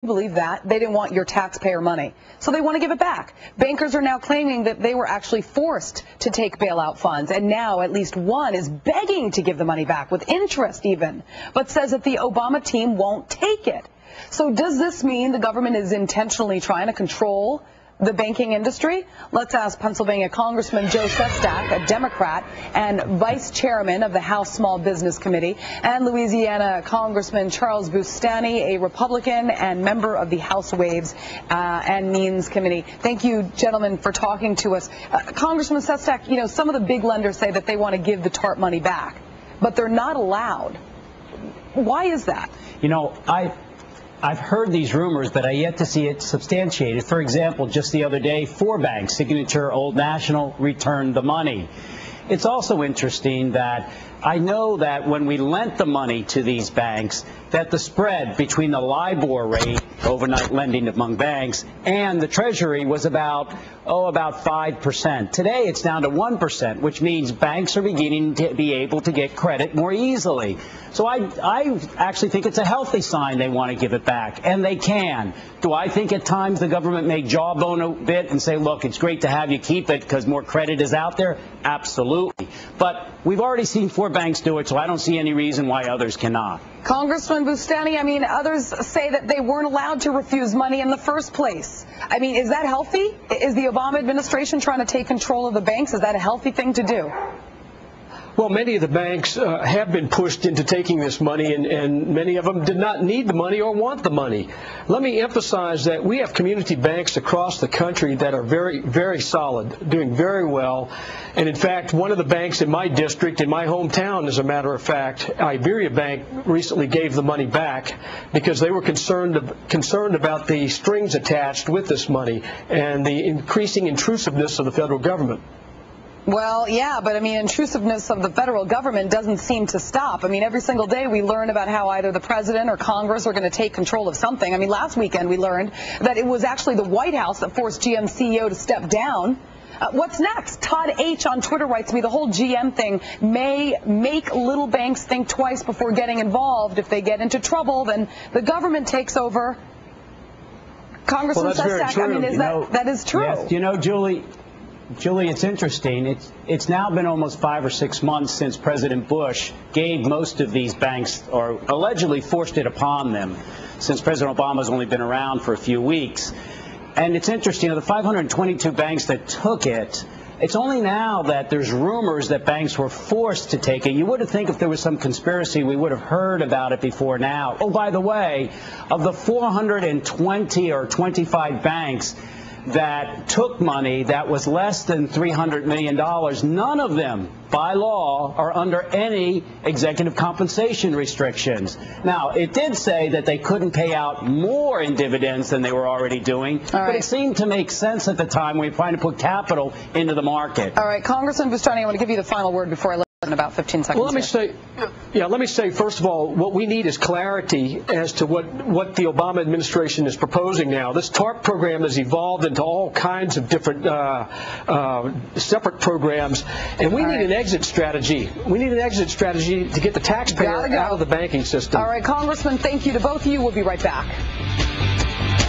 Believe that. They didn't want your taxpayer money, so they want to give it back. Bankers are now claiming that they were actually forced to take bailout funds, and now at least one is begging to give the money back, with interest even, but says that the Obama team won't take it. So does this mean the government is intentionally trying to control the banking industry? Let's ask Pennsylvania Congressman Joe Sestak, a Democrat and vice chairman of the House Small Business Committee, and Louisiana Congressman Charles Boustany, a Republican and member of the House Ways and Means Committee. Thank you, gentlemen, for talking to us. Congressman Sestak, you know, some of the big lenders say that they want to give the TARP money back, but they're not allowed. Why is that? You know, I've heard these rumors, but I yet to see it substantiated. For example, just the other day, 4 banks, Signature, Old National, returned the money. It's also interesting that I know that when we lent the money to these banks, that the spread between the LIBOR rate, overnight lending among banks, and the Treasury was about 5%. Today it's down to 1%, which means banks are beginning to be able to get credit more easily. So I actually think it's a healthy sign they want to give it back, and they can. Do I think at times the government may jawbone a bit and say, look, it's great to have you keep it because more credit is out there? Absolutely. But we've already seen 4 banks do it, so I don't see any reason why others cannot. Congressman Boustany, I mean, others say that they weren't allowed to refuse money in the first place. I mean, is that healthy? Is the Obama administration trying to take control of the banks? Is that a healthy thing to do? Well, many of the banks have been pushed into taking this money, and many of them did not need the money or want the money. Let me emphasize that we have community banks across the country that are very, very solid, doing very well. And in fact, one of the banks in my district, in my hometown, as a matter of fact, Iberia Bank, recently gave the money back because they were concerned about the strings attached with this money and the increasing intrusiveness of the federal government. Well, yeah, but I mean, intrusiveness of the federal government doesn't seem to stop. I mean, every single day we learn about how either the president or Congress are going to take control of something. I mean, last weekend we learned that it was actually the White House that forced GM CEO to step down. What's next? Todd H. on Twitter writes to me, the whole GM thing may make little banks think twice before getting involved. If they get into trouble, then the government takes over. Congressman Sestak, I mean, that is true. Yes, you know, Julie, it's interesting. It's now been almost 5 or 6 months since President Bush gave most of these banks, or allegedly forced it upon them, since President Obama's only been around for a few weeks. And it's interesting, you know, the 522 banks that took it, it's only now that there's rumors that banks were forced to take it. You would have think if there was some conspiracy, we would have heard about it before now. Oh, by the way, of the 420 or 25 banks that took money that was less than $300 million, none of them, by law, are under any executive compensation restrictions. Now, it did say that they couldn't pay out more in dividends than they were already doing, but it seemed to make sense at the time when we were trying to put capital into the market. All right, Congressman Boustany, I want to give you the final word before I let in about 15 seconds. Well, let me say, first of all, what we need is clarity as to what the Obama administration is proposing now. This TARP program has evolved into all kinds of different separate programs, and we need an exit strategy. We need an exit strategy to get the taxpayer out of the banking system. All right, Congressman, thank you to both of you. We'll be right back.